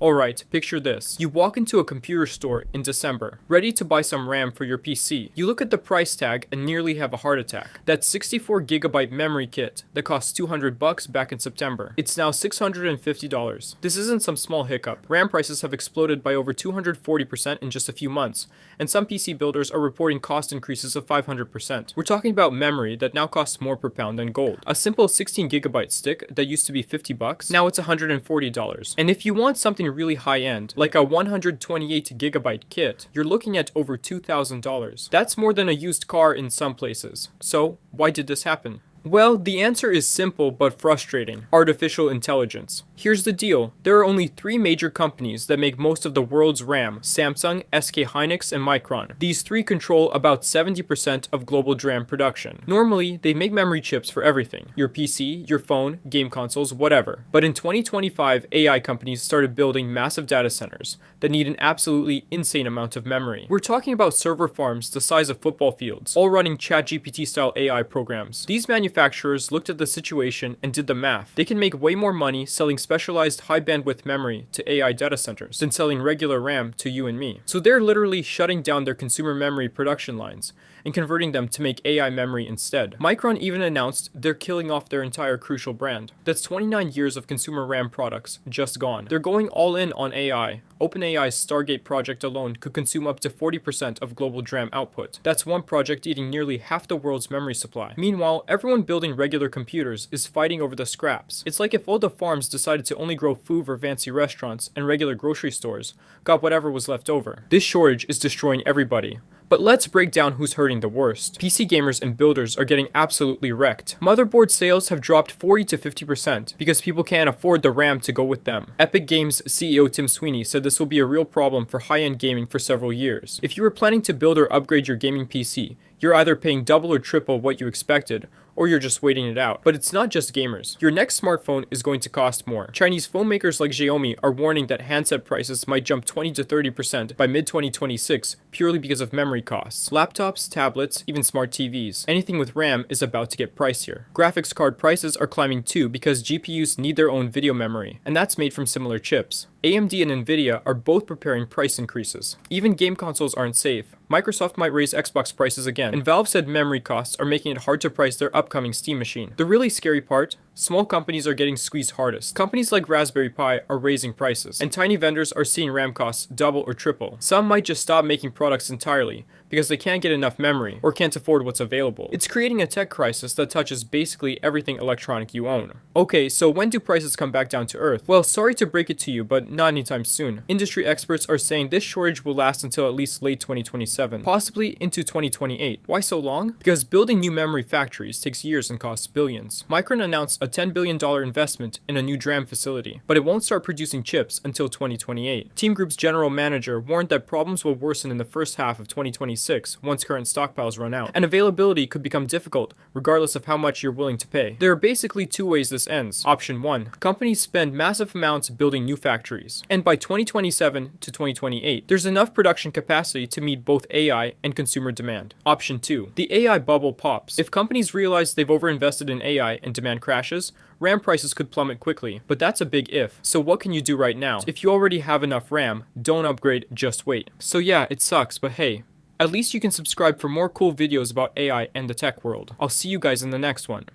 Alright, picture this. You walk into a computer store in December, ready to buy some RAM for your PC. You look at the price tag and nearly have a heart attack. That 64GB memory kit that cost $200 back in September. It's now $650. This isn't some small hiccup. RAM prices have exploded by over 240% in just a few months, and some PC builders are reporting cost increases of 500%. We're talking about memory that now costs more per pound than gold. A simple 16GB stick that used to be $50, now it's $140. And if you want something really high-end, like a 128GB kit, you're looking at over $2,000. That's more than a used car in some places. So, why did this happen? Well, the answer is simple but frustrating. Artificial intelligence. Here's the deal. There are only 3 major companies that make most of the world's RAM: Samsung, SK Hynix, and Micron. These 3 control about 70% of global DRAM production. Normally, they make memory chips for everything. Your PC, your phone, game consoles, whatever. But in 2025, AI companies started building massive data centers that need an absolutely insane amount of memory. We're talking about server farms the size of football fields, all running ChatGPT-style AI programs. These manufacturers looked at the situation and did the math. They can make way more money selling specialized high bandwidth memory to AI data centers than selling regular RAM to you and me. So they're literally shutting down their consumer memory production lines and converting them to make AI memory instead. Micron even announced they're killing off their entire Crucial brand. That's 29 years of consumer RAM products just gone. They're going all in on AI. OpenAI's Stargate project alone could consume up to 40% of global DRAM output. That's one project eating nearly half the world's memory supply. Meanwhile, everyone building regular computers is fighting over the scraps. It's like if all the farms decided to only grow food for fancy restaurants and regular grocery stores got whatever was left over. This shortage is destroying everybody. But let's break down who's hurting the worst. PC gamers and builders are getting absolutely wrecked. Motherboard sales have dropped 40 to 50% because people can't afford the RAM to go with them. Epic Games CEO Tim Sweeney said this will be a real problem for high-end gaming for several years. If you were planning to build or upgrade your gaming PC, you're either paying double or triple what you expected, or you're just waiting it out. But it's not just gamers. Your next smartphone is going to cost more. Chinese phone makers like Xiaomi are warning that handset prices might jump 20 to 30% by mid-2026 purely because of memory costs. Laptops, tablets, even smart TVs. Anything with RAM is about to get pricier. Graphics card prices are climbing too because GPUs need their own video memory, and that's made from similar chips. AMD and Nvidia are both preparing price increases. Even game consoles aren't safe. Microsoft might raise Xbox prices again, and Valve said memory costs are making it hard to price their upcoming Steam machine. The really scary part? Small companies are getting squeezed hardest. Companies like Raspberry Pi are raising prices, and tiny vendors are seeing RAM costs double or triple. Some might just stop making products entirely because they can't get enough memory or can't afford what's available. It's creating a tech crisis that touches basically everything electronic you own. Okay, so when do prices come back down to earth? Well, sorry to break it to you, but not anytime soon. Industry experts are saying this shortage will last until at least late 2027, possibly into 2028. Why so long? Because building new memory factories takes years and costs billions. Micron announced a $10 billion investment in a new DRAM facility, but it won't start producing chips until 2028. Team Group's general manager warned that problems will worsen in the first half of 2026 once current stockpiles run out, and availability could become difficult regardless of how much you're willing to pay. There are basically 2 ways this ends. Option 1. Companies spend massive amounts building new factories, and by 2027 to 2028, there's enough production capacity to meet both AI and consumer demand. Option 2. The AI bubble pops. If companies realize they've overinvested in AI and demand crashes, RAM prices could plummet quickly, but that's a big if. So what can you do right now? If you already have enough RAM, don't upgrade, just wait. So yeah, it sucks, but hey, at least you can subscribe for more cool videos about AI and the tech world. I'll see you guys in the next one.